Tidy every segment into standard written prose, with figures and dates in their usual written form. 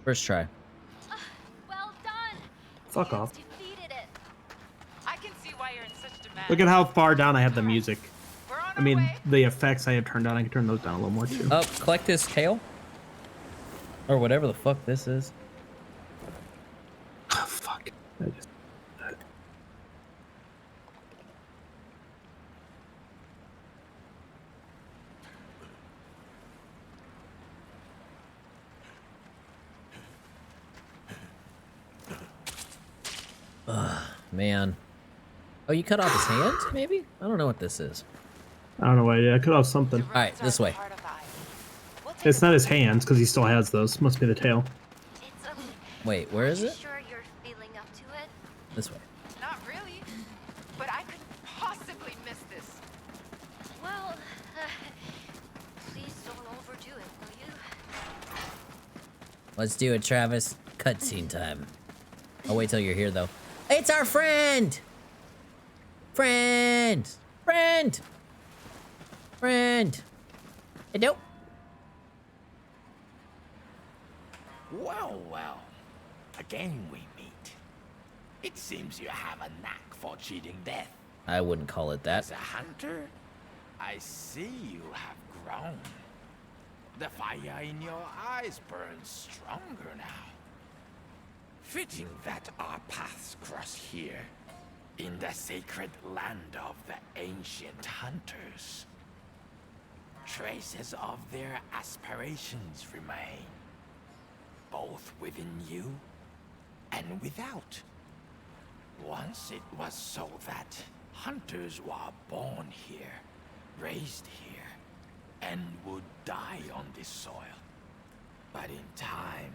First try. Well done. Fuck You've off. defeated it. I can see why you're in such demand. Look at how far down I have the music. We're on I our mean, way. the effects I have turned on. I can turn those down a little more too. Oh, collect this tail. Or whatever the fuck this is. Oh, fuck. I just... Man. Oh, you cut off his hand, maybe? I don't know what this is. I don't know why. Yeah, I cut off something. The Alright, ruins this are way. part of the eye. We'll take It's a not his hands because he still has those. Must be the tail. It's Wait, where is it? Sure you're feeling up to it? This way. Not really, but I couldn't possibly miss this. Well, please don't overdo it, will you? Let's do it, Travis. Cutscene time. I'll wait till you're here, though. It's our friend! Friend! Friend! Friend! Hello? Well, well. Again we meet. It seems you have a knack for cheating death. I wouldn't call it that. As a hunter, I see you have grown. The fire in your eyes burns stronger now. Fitting that our paths cross here, in the sacred land of the ancient hunters. Traces of their aspirations remain, both within you and without. Once it was so that hunters were born here, raised here, and would die on this soil. But in time,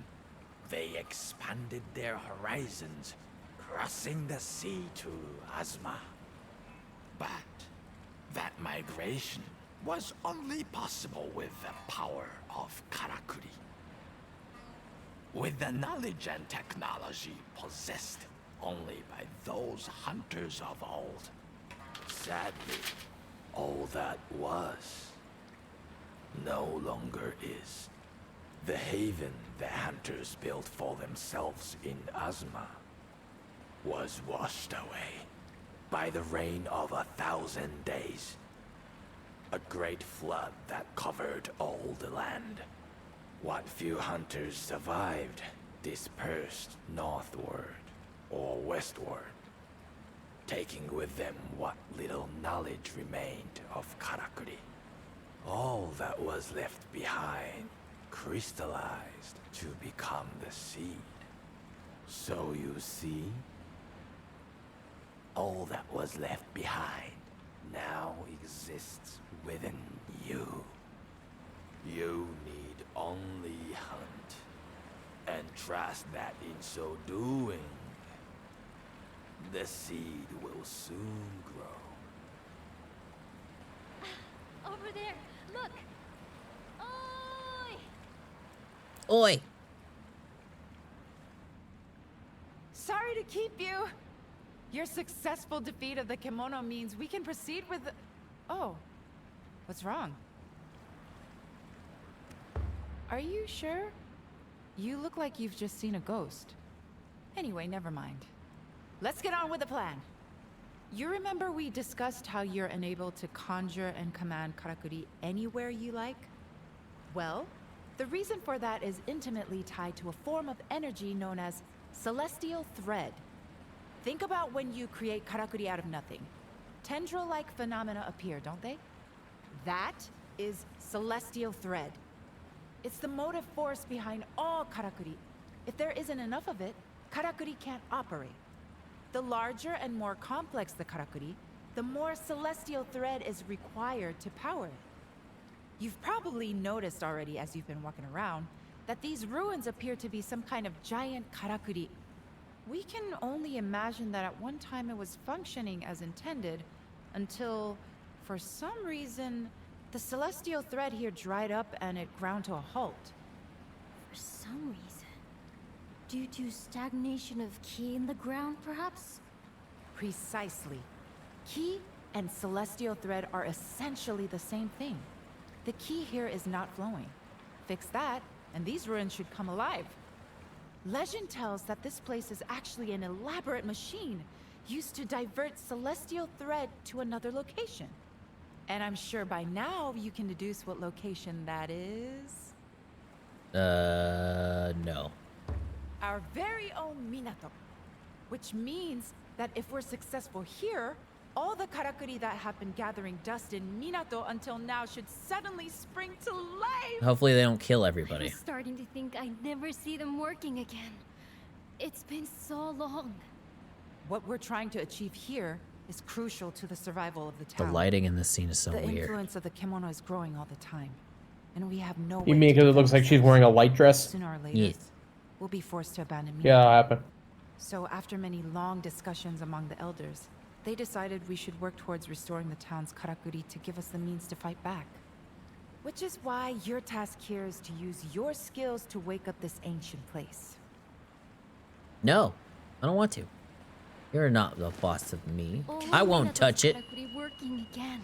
they expanded their horizons, crossing the sea to Aznar. But that migration was only possible with the power of Karakuri. With the knowledge and technology possessed only by those hunters of old. Sadly, all that was no longer is. The haven the hunters built for themselves in Aznar was washed away by the rain of 1,000 days. A great flood that covered all the land. What few hunters survived dispersed northward or westward, taking with them what little knowledge remained of Karakuri. All that was left behind crystallized to become the seed. So you see, all that was left behind now exists within you. You need only hunt, and trust that in so doing, the seed will soon grow. Over there, look. Oi! Oi! Sorry to keep you. Your successful defeat of the kimono means we can proceed with the... Oh, what's wrong? Are you sure? You look like you've just seen a ghost. Anyway, never mind. Let's get on with the plan. You remember we discussed how you're enabled to conjure and command Karakuri anywhere you like? Well, the reason for that is intimately tied to a form of energy known as celestial thread. Think about when you create Karakuri out of nothing. Tendril-like phenomena appear, don't they? That is celestial thread. It's the motive force behind all Karakuri. If there isn't enough of it, Karakuri can't operate. The larger and more complex the Karakuri, the more celestial thread is required to power it. You've probably noticed already as you've been walking around that these ruins appear to be some kind of giant Karakuri. We can only imagine that at one time it was functioning as intended until, for some reason, the celestial thread here dried up and it ground to a halt. For some reason. Due to stagnation of ki in the ground, perhaps? Precisely. Ki and celestial thread are essentially the same thing. The ki here is not flowing. Fix that, and these ruins should come alive. Legend tells that this place is actually an elaborate machine used to divert celestial thread to another location. And I'm sure by now you can deduce what location that is. No. Our very own Minato. Which means that if we're successful here, all the karakuri that have been gathering dust in Minato until now should suddenly spring to life! Hopefully they don't kill everybody. I'm starting to think I'd never see them working again. It's been so long. What we're trying to achieve here is crucial to the survival of the The town. lighting in this scene is so The weird. influence of the kimono is growing all the time, and we have no You way mean to because it looks like she's wearing a light dress? Sooner or later, Yeah. we'll be forced to abandon Minato. Yeah, that'll happen. So after many long discussions among the elders, they decided we should work towards restoring the town's karakuri to give us the means to fight back. Which is why your task here is to use your skills to wake up this ancient place. No, I don't want to. You're not the boss of me. Oh, I won't Minato's touch it. karakuri working again.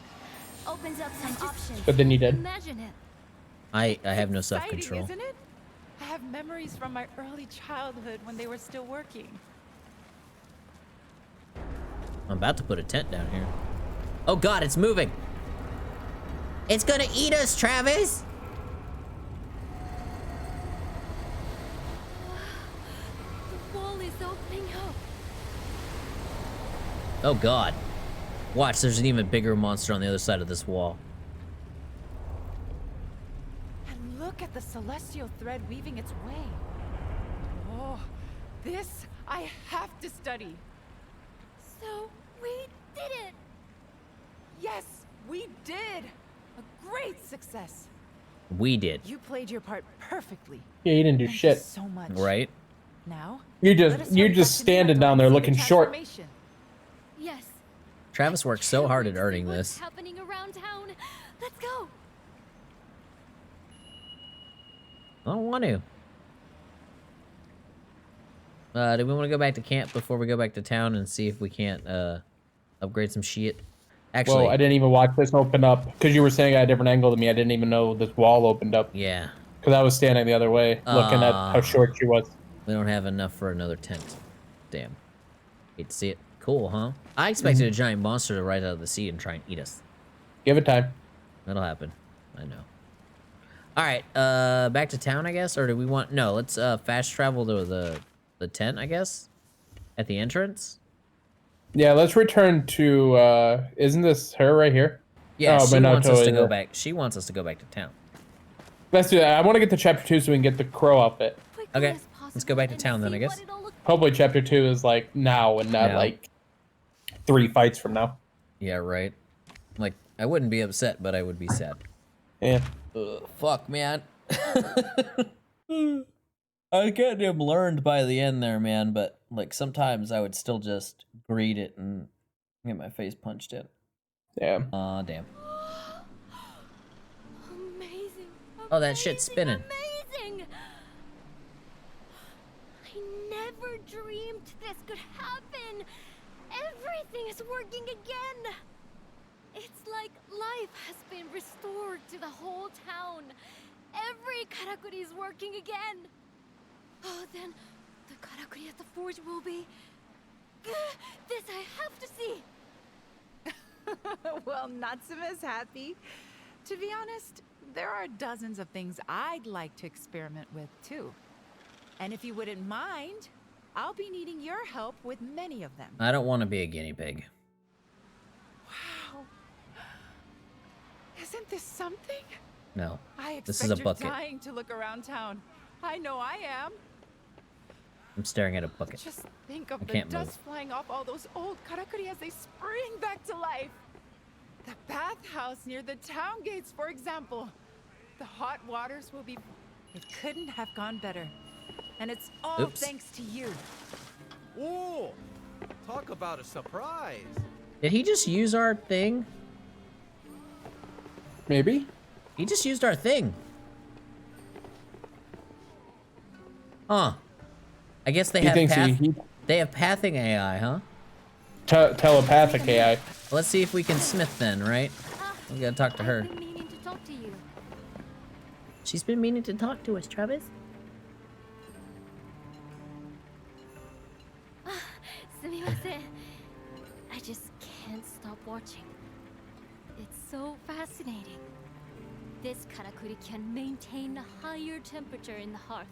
Opens up some options. But then you did. Imagine it. I have no Exciting, self-control. isn't it? I have memories from my early childhood when they were still working. I'm about to put a tent down here. Oh god, it's moving. It's gonna eat us, Travis. The wall is opening up. Oh god. Watch, there's an even bigger monster on the other side of this wall. And look at the celestial thread weaving its way. Oh, this I have to study. So we did it. Yes, we did. A great success. We did, You played your part perfectly. Yeah, you didn't do Thank you shit. so much. right? Now, You're let us just you're hurry just back to standing Minato down and there see the looking short. transformation. Yes. Travis worked so hard at earning What's this. happening around town? Let's go. I don't want to. Do we want to go back to camp before we go back to town and see if we can't upgrade some shit? Actually, Well, I didn't even watch this open up because you were saying I had a different angle than me. I didn't even know this wall opened up yeah, because I was standing the other way, looking at how short she was. we don't have enough for another tent. Damn. Hate to see it. Cool, huh? I expected a giant monster to rise out of the sea and try and eat us. Give it time. That'll happen. I know. All right, back to town, I guess, or do we want? No, let's fast travel to the tent, I guess, at the entrance. Yeah, let's return to. Isn't this her right here? Yeah, Oh, she but not wants us to totally go there. back. She wants us to go back to town. Let's do that. I want to get to chapter 2 so we can get the crow outfit. Quickly Okay, as let's go back to possible town and then, I see guess. what it'll look Hopefully, chapter 2 is like now and not Yeah. like 3 fights from now. Yeah, right. Like, I wouldn't be upset, but I would be sad. Yeah. Ugh, fuck, man. I get him learned by the end there, man, but like sometimes I would still just greet it and get my face punched in. Yeah. Aw, damn. amazing. Oh, that shit's spinning. Amazing. I never dreamed this could happen. Everything is working again. It's like life has been restored to the whole town. Every karakuri is working again. Oh, then the karakuri at the forge will be... This I have to see. Well, Natsuma's happy. To be honest, there are dozens of things I'd like to experiment with, too. And if you wouldn't mind, I'll be needing your help with many of them. I don't want to be a guinea pig. Wow. Isn't this something? No. I This expect is a you're bucket. dying to look around town. I know I am. I'm staring at a bucket. Just think of I the can't dust move. flying off all those old karakuri as they spring back to life. The bathhouse near the town gates, for example. The hot waters will be... It couldn't have gone better. And it's all Oops. thanks to you. Ooh, talk about a surprise. Did he just use our thing? Maybe. He just used our thing. Huh. I guess they He have thinks path. he They have pathing AI, huh? telepathic AI. Let's see if we can smith then, right? We gotta talk to her. I've been meaning to talk to you. She's been meaning to talk to us, Travis. watching. It's so fascinating. This karakuri can maintain a higher temperature in the hearth.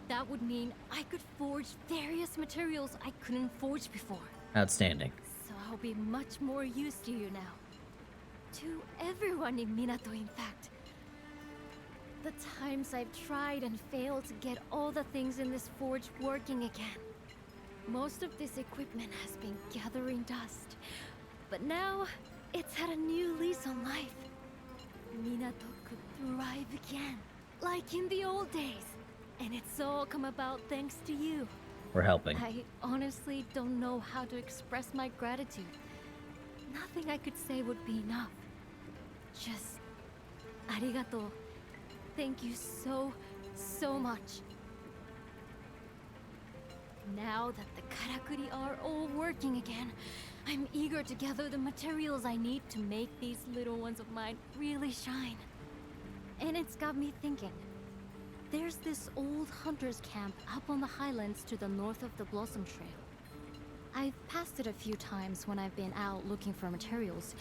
That would mean I could forge various materials I couldn't forge before. Outstanding. So I'll be much more used to you now. To everyone in Minato, in fact. The times I've tried and failed to get all the things in this forge working again. Most of this equipment has been gathering dust. But now, it's had a new lease on life. Minato could thrive again, like in the old days. And it's all come about thanks to you. We're helping. I honestly don't know how to express my gratitude. Nothing I could say would be enough. Just, arigato. Thank you so, so much. Now that the karakuri are all working again, I'm eager to gather the materials I need to make these little ones of mine really shine. And it's got me thinking. There's this old hunter's camp up on the highlands to the north of the Blossom Trail. I've passed it a few times when I've been out looking for materials,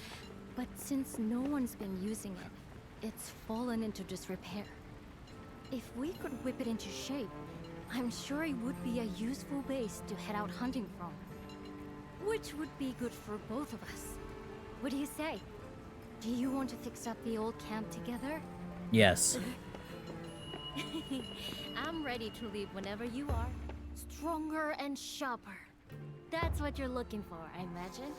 but since no one's been using it, it's fallen into disrepair. If we could whip it into shape, I'm sure it would be a useful base to head out hunting from. Which would be good for both of us. What do you say? Do you want to fix up the old camp together? Yes. I'm ready to leave whenever you are. Stronger and sharper. That's what you're looking for, I imagine.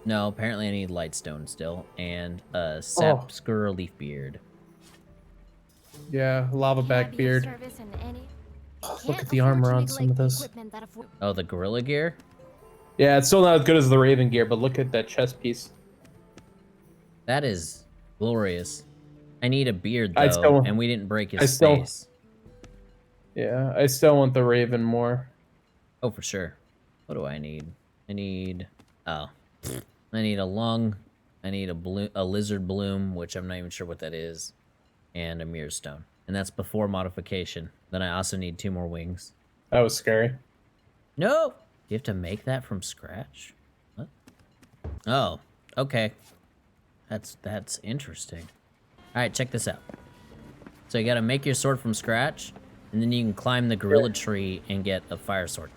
No, apparently I need lightstone still, and a sap squirrel leaf beard. Yeah, lava back Can I be of beard. service in any- Look Can't at the afford armor to on neglect some of the this. equipment that afford- Oh, the gorilla gear? Yeah, it's still not as good as the Raven gear, but look at that chest piece. That is glorious. I need a beard I though, still- and we didn't break I his still- face. Yeah, I still want the Raven more. Oh, for sure. What do I need? I need... Oh. I need a lung. I need a lizard bloom, which I'm not even sure what that is. And a mirror stone. And that's before modification. Then I also need 2 more wings. That was scary. No! You have to make that from scratch? What? Oh, okay. That's interesting. Alright, check this out. So you gotta make your sword from scratch, and then you can climb the gorilla tree and get a fire sword.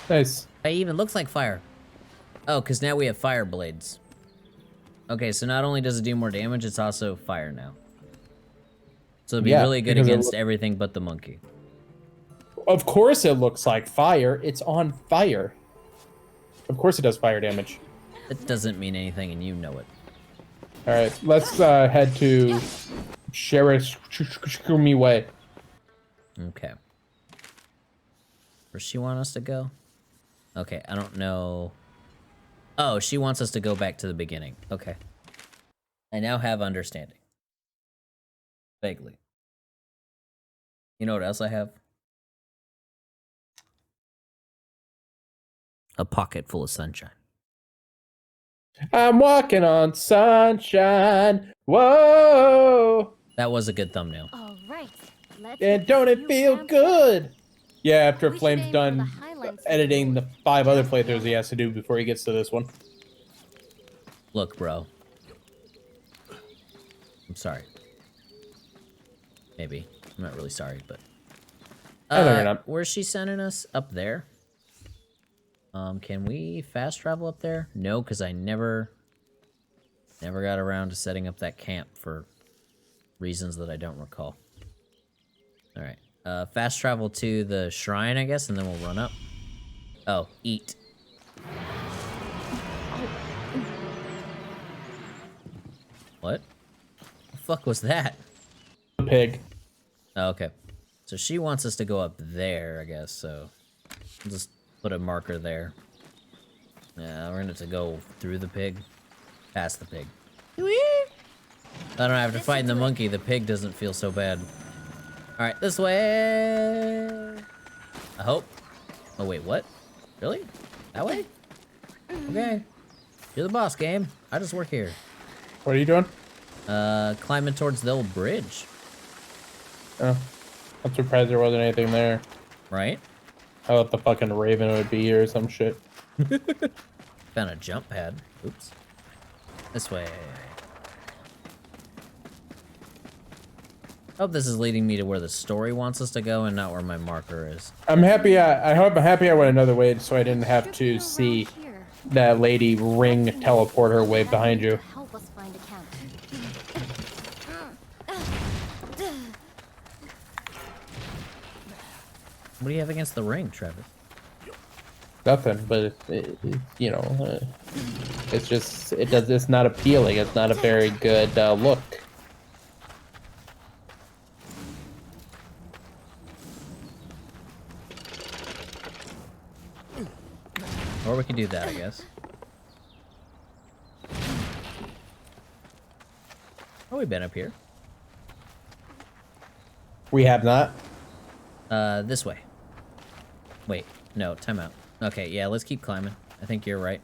Nice. It even looks like fire. Oh, because now we have fire blades. Okay, so not only does it do more damage, it's also fire now. So it'll be really good against everything but the monkey. Of course it looks like fire. It's on fire. Of course it does fire damage. It doesn't mean anything, and you know it. Alright, let's head to Shirashikumi Way. Okay. Where's she want us to go? Okay, I don't know. Oh, she wants us to go back to the beginning. Okay. I now have understanding. Vaguely. You know what else I have? A pocket full of sunshine. I'm walking on sunshine. Whoa! That was a good thumbnail. All right. Let's And get don't this it new feel camp good? Yeah, after We should Flame's aim for done the highlands to editing the the north. 5 other playthroughs he has to do before he gets to this one. Look, bro. I'm sorry. Maybe. I'm not really sorry, but... I know you're not. Where's she sending us? Up there? Can we fast travel up there? No, because I never got around to setting up that camp for reasons that I don't recall. Alright. Fast travel to the shrine, I guess, and then we'll run up. Oh, eat. What? The fuck was that? The pig. Oh, okay. So she wants us to go up there, I guess, so... We'll just put a marker there. Yeah, we're gonna have to go through the pig. Past the pig. I don't have to fight the monkey. The pig doesn't feel so bad. Alright, this way! I hope. Oh, wait, what? Really? That way? Okay. You're the boss, game. I just work here. What are you doing? Climbing towards the old bridge. Oh. I'm surprised there wasn't anything there. Right? I thought the fucking Raven would be here or some shit. If Found a jump pad. Oops. This way. Hope this is leading me to where the story wants us to go and not where my marker is. I'm happy. I hope I'm happy I went another way so I didn't have to see that lady ring teleport her way behind you. Help us find a camp. What do you have against the ring, Travis? Nothing, but you know, it's just it's not appealing. It's not a very good look. Or we can do that, I guess. Oh, we've been up here. We have not. This way. Wait, no, time out. Okay, yeah, let's keep climbing. I think you're right.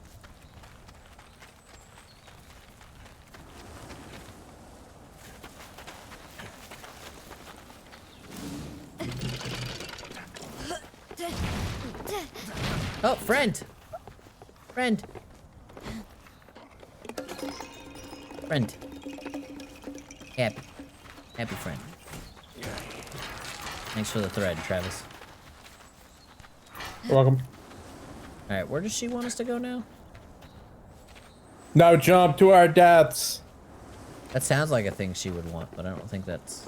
Oh, friend! Friend! Friend. Happy. Happy friend. Thanks for the thread, Travis. You're welcome. Alright, where does she want us to go now? Now jump to our deaths. That sounds like a thing she would want, but I don't think that's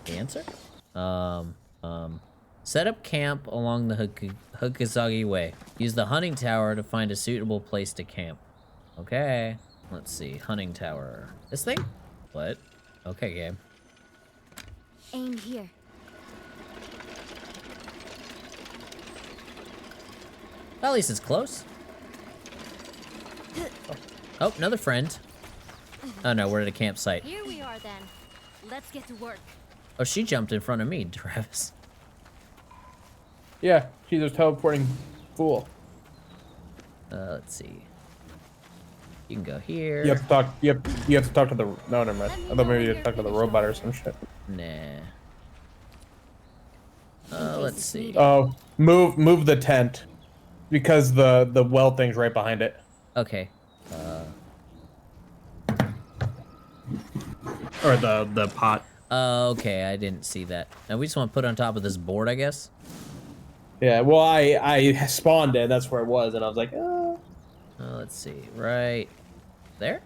the answer. Set up camp along the Hukazagi Way. Use the hunting tower to find a suitable place to camp. Okay. Let's see. Hunting tower. This thing? What? Okay, game. Aim here. Well, at least it's close. Oh, another friend. Oh no, we're at a campsite. Here we are then. Let's get to work. Oh, she jumped in front of me, Travis. Yeah, she's a teleporting fool. Let's see. You can go here. You have to talk. You have to talk to the. No, never mind. I thought maybe you have to talk to the robot or some shit. Nah. Let's see. Oh, move the tent, because the well thing's right behind it. Okay. Or the pot. Okay, I didn't see that. Now we just want to put it on top of this board, I guess. Yeah, well, I spawned it. That's where it was, and I was like, Let's see. Right there.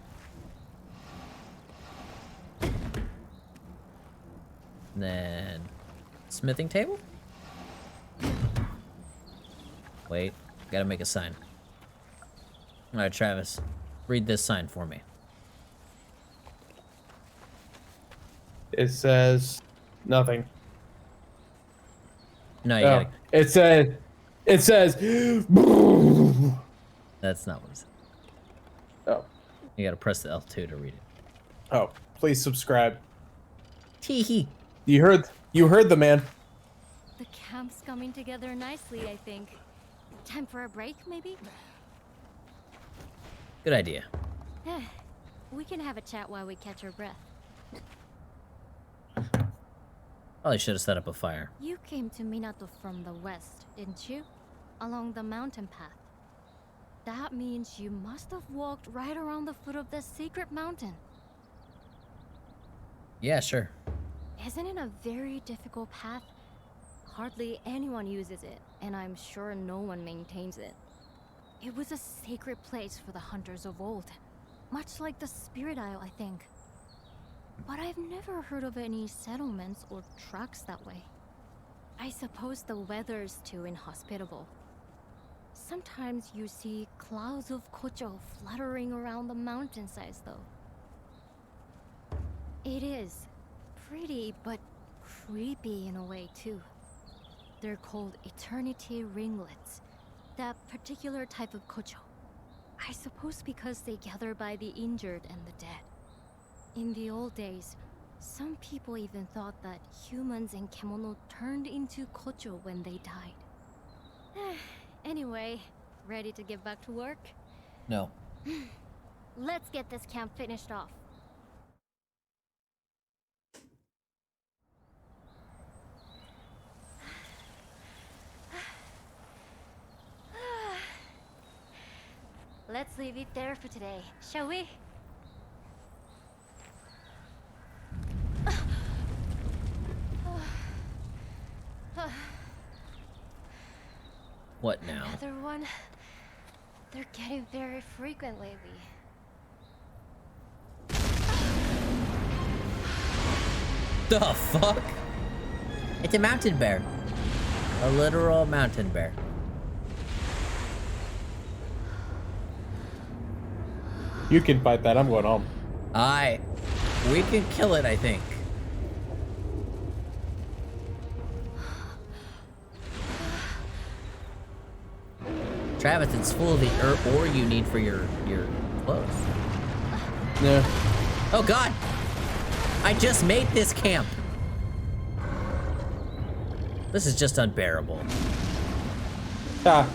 Then smithing table. Wait, gotta make a sign. All right, Travis, read this sign for me. it says nothing. No, you Oh, gotta. it says. That's not what it said. Oh, You gotta press the L2 to read it. oh, please subscribe. Tee hee. You heard the man. The camp's coming together nicely, I think. Time for a break, maybe? Good idea. We can have a chat while we catch our breath. Probably should have set up a fire. You came to Minato from the west, didn't you? Along the mountain path. That means you must have walked right around the foot of this secret mountain. Yeah, sure. Isn't it a very difficult path? Hardly anyone uses it, and I'm sure no one maintains it. It was a sacred place for the hunters of old. Much like the Spirit Isle, I think. But I've never heard of any settlements or tracks that way. I suppose the weather's too inhospitable. Sometimes you see clouds of kocho fluttering around the mountainsides, though. It is pretty, but creepy in a way, too. They're called eternity ringlets, that particular type of kocho. I suppose because they gather by the injured and the dead. In the old days, some people even thought that humans and kemono turned into kocho when they died. Anyway, ready to get back to work? No. Let's get this camp finished off. Let's leave it there for today, shall we? What now? Another one? They're getting very frequent lately. The fuck? It's a mountain bear. A literal mountain bear. You can fight that. I'm going home. We can kill it, I think. Travis, it's full of the ore you need for your clothes. Yeah. Oh god! I just made this camp! This is just unbearable. Ah.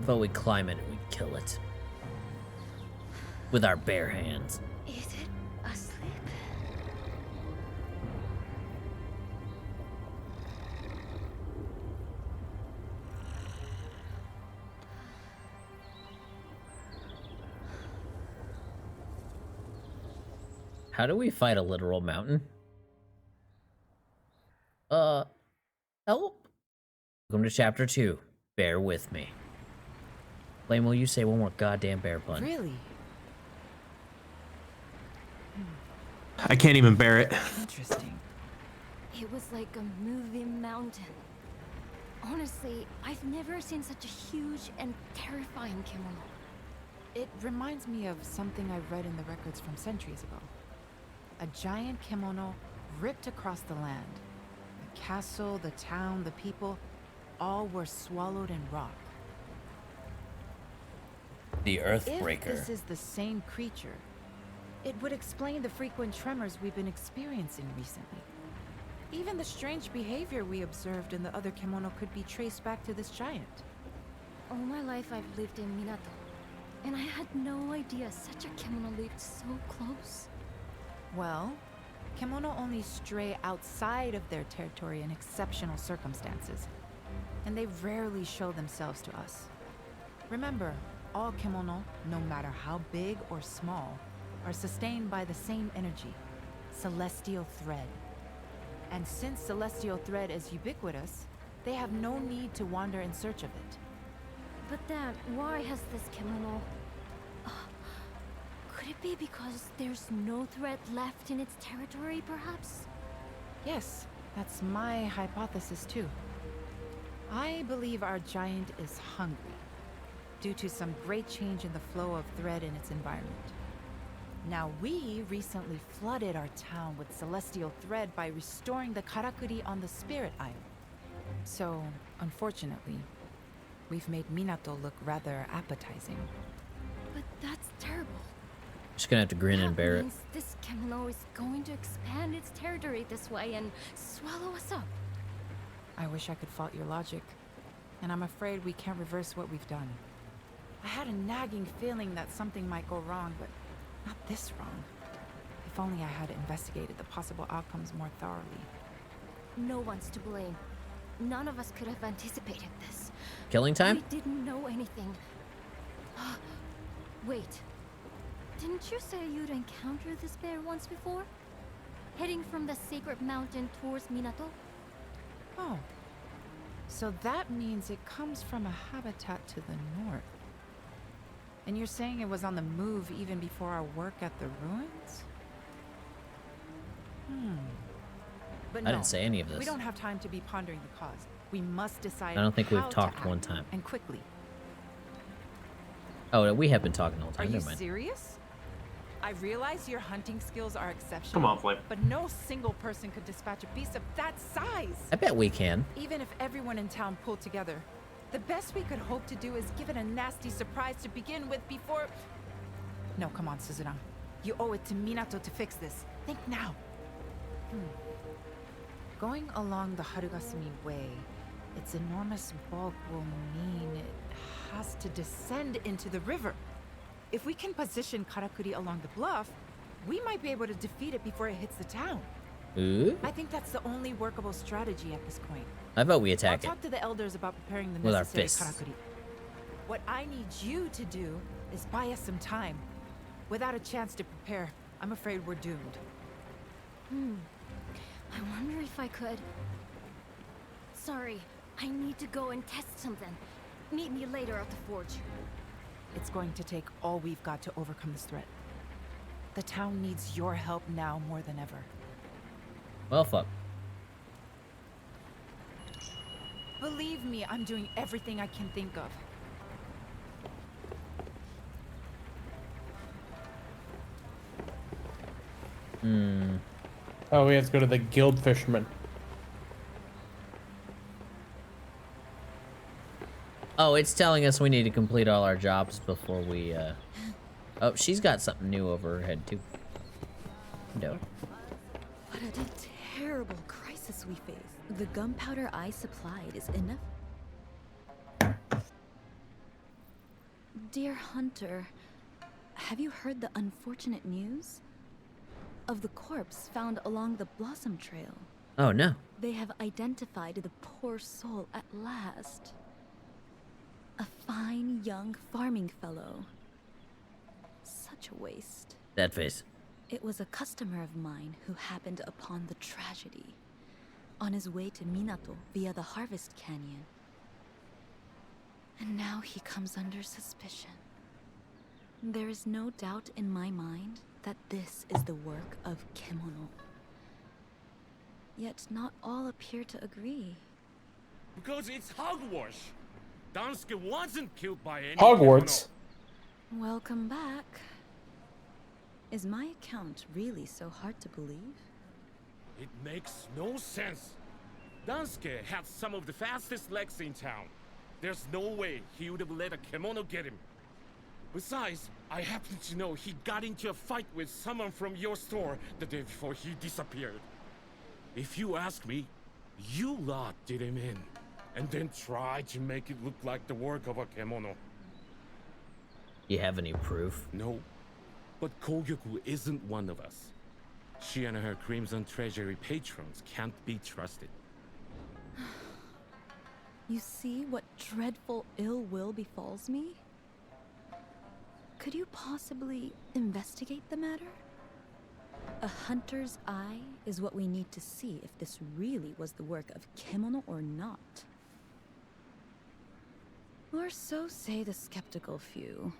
But we climb it and we kill it. With our bare hands. Is it asleep? How do we fight a literal mountain? Help? Welcome to chapter 2. Bear with me. Flame, will you say one more goddamn bear pun? Really? I can't even bear it. Interesting. It was like a movie mountain. Honestly, I've never seen such a huge and terrifying kimono. It reminds me of something I read in the records from centuries ago. A giant kimono ripped across the land. The castle, the town, the people, all were swallowed in rock. The Earthbreaker. If this is the same creature, it would explain the frequent tremors we've been experiencing recently. Even the strange behavior we observed in the other kimono could be traced back to this giant. All my life I've lived in Minato, and I had no idea such a kimono lived so close. Well, kimono only stray outside of their territory in exceptional circumstances, and they rarely show themselves to us. Remember, all kimono, no matter how big or small, are sustained by the same energy, celestial thread. And since celestial thread is ubiquitous, they have no need to wander in search of it. But then, why has this kimono... could it be because there's no thread left in its territory, perhaps? Yes, that's my hypothesis too. I believe our giant is hungry, due to some great change in the flow of thread in its environment. Now, we recently flooded our town with celestial thread by restoring the karakuri on the spirit isle. So, unfortunately, we've made Minato look rather appetizing. But that's terrible. Just gonna have to grin and bear it. Means this kimono is going to expand its territory this way and swallow us up. I wish I could fault your logic, and I'm afraid we can't reverse what we've done. I had a nagging feeling that something might go wrong, but not this wrong. If only I had investigated the possible outcomes more thoroughly. No one's to blame. None of us could have anticipated this. Killing time? We didn't know anything. Wait. Didn't you say you'd encountered this bear once before? Heading from the sacred mountain towards Minato? Oh. So that means it comes from a habitat to the north. And you're saying it was on the move even before our work at the ruins? But I didn't say any of this. We don't have time to be pondering the cause. We must decide. I don't think we've how to talked act, one time. and quickly. Oh, we have been talking the whole time. Are you Never mind. serious? I realize your hunting skills are exceptional. Come on, Flame. But no single person could dispatch a beast of that size. I bet we can. Even if everyone in town pulled together, the best we could hope to do is give it a nasty surprise to begin with before... No, come on, Suzuna. You owe it to Minato to fix this. Think now. Going along the Harugasumi Way, its enormous bulk will mean it has to descend into the river. If we can position Karakuri along the bluff, we might be able to defeat it before it hits the town. Ooh? I think that's the only workable strategy at this point. How about we I'll attack it? talk to the elders about preparing the With our necessary fists. karakuri. What I need you to do is buy us some time. Without a chance to prepare, I'm afraid we're doomed. I wonder if I could. Sorry, I need to go and test something. Meet me later at the forge. It's going to take all we've got to overcome this threat. The town needs your help now more than ever. Well, fuck. Believe me, I'm doing everything I can think of. Oh, we have to go to the guild fisherman. Oh, it's telling us we need to complete all our jobs before we, Oh, she's got something new over her head, too. No. What a terrible crisis we face. The gunpowder I supplied is enough. Dear Hunter, have you heard the unfortunate news? Of the corpse found along the Blossom Trail. Oh, no. They have identified the poor soul at last. A fine young farming fellow. Such a waste. That face. It was a customer of mine who happened upon the tragedy on his way to Minato via the Harvest Canyon. And now he comes under suspicion. There is no doubt in my mind that this is the work of Kemono. Yet not all appear to agree. Because it's hogwash. Dansuke wasn't killed by any Hogwarts. Welcome back. Is my account really so hard to believe? It makes no sense. Dansuke had some of the fastest legs in town. There's no way he would have let a kimono get him. Besides, I happen to know he got into a fight with someone from your store the day before he disappeared. If you ask me, you lot did him in, and then tried to make it look like the work of a kimono. You have any proof? No, but Kogyoku isn't one of us. She and her Crimson Treasury patrons can't be trusted. You see what dreadful ill will befalls me? Could you possibly investigate the matter? A hunter's eye is what we need to see if this really was the work of Kemono or not. Or so say the skeptical few.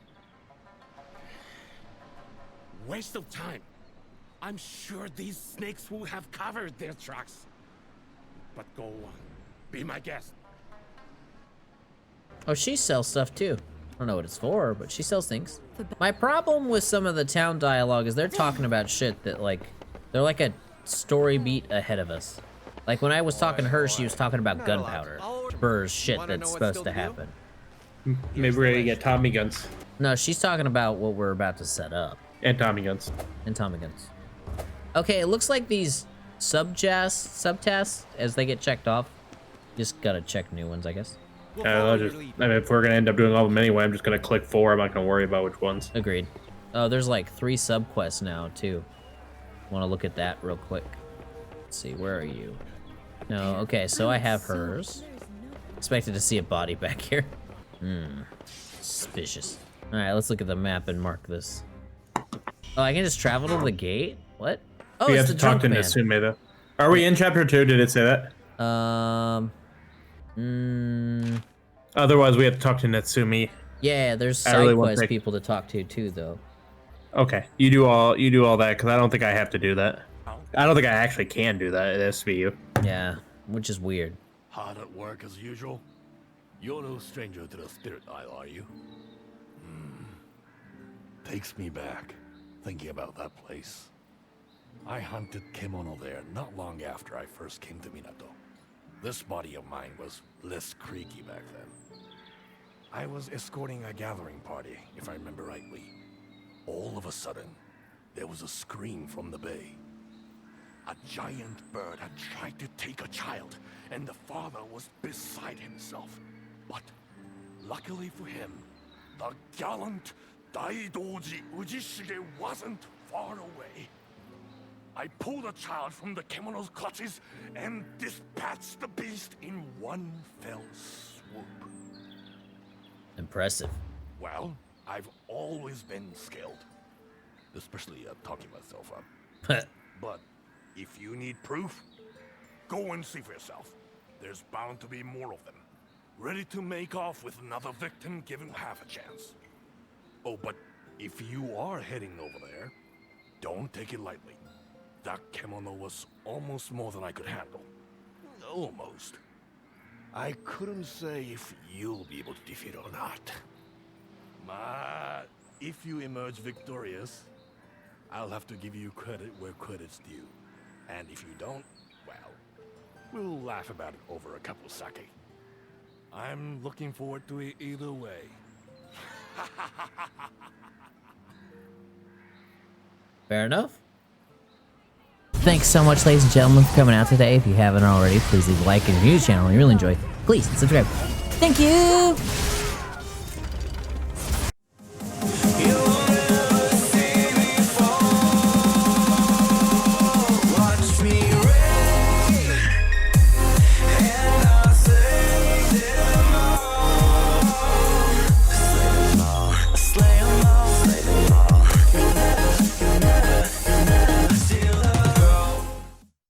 Waste of time. I'm sure these snakes will have covered their tracks. But go on. Be my guest. Oh, she sells stuff, too. I don't know what it's for, but she sells things. My problem with some of the town dialogue is they're talking about shit that, like, they're like a story beat ahead of us. Like, when I was talking to her, she was talking about gunpowder. Spurs shit that's supposed to happen. Maybe we're gonna get Tommy guns. No, she's talking about what we're about to set up. And Tommy guns. And Tommy guns. Okay, it looks like these subtasks, as they get checked off, just gotta check new ones, I guess. I mean, if we're gonna end up doing all of them anyway, I'm just gonna click 4. I'm not gonna worry about which ones. Agreed. Oh, there's like 3 subquests now, too. Want to look at that real quick. Let's see, where are you? No, okay, so I have hers. Expected to see a body back here. Suspicious. Alright, let's look at the map and mark this. Oh, I can just travel to the gate? What? Oh, we it's have the to talk to drunk man. Natsume, though. Are we in chapter 2? Did it say that? Otherwise, we have to talk to Natsume. Yeah, there's I side really want quest to- people to talk to too, though. Okay, you do all that because I don't think I have to do that. I don't think I actually can do that. It has to be you. Yeah, which is weird. Hard at work as usual? You're no stranger to the Spirit Isle, are you? Takes me back, thinking about that place. I hunted Kemono there not long after I first came to Minato. This body of mine was less creaky back then. I was escorting a gathering party, if I remember rightly. All of a sudden, there was a scream from the bay. A giant bird had tried to take a child, and the father was beside himself. But luckily for him, the gallant Daidoji Ujishige wasn't far away. I pulled a child from the Kemono's clutches and dispatched the beast in one fell swoop. Impressive. Well, I've always been skilled. Especially talking myself up. But if you need proof, go and see for yourself. There's bound to be more of them. Ready to make off with another victim given half a chance. Oh, but if you are heading over there, don't take it lightly. That Kemono was almost more than I could handle. Almost. I couldn't say if you'll be able to defeat it or not. But if you emerge victorious, I'll have to give you credit where credit's due. And if you don't, well, we'll laugh about it over a cup of sake. I'm looking forward to it either way. Fair enough. Thanks so much, ladies and gentlemen, for coming out today. If you haven't already, please leave a like and review the channel. If you really enjoyed, please subscribe. Thank you!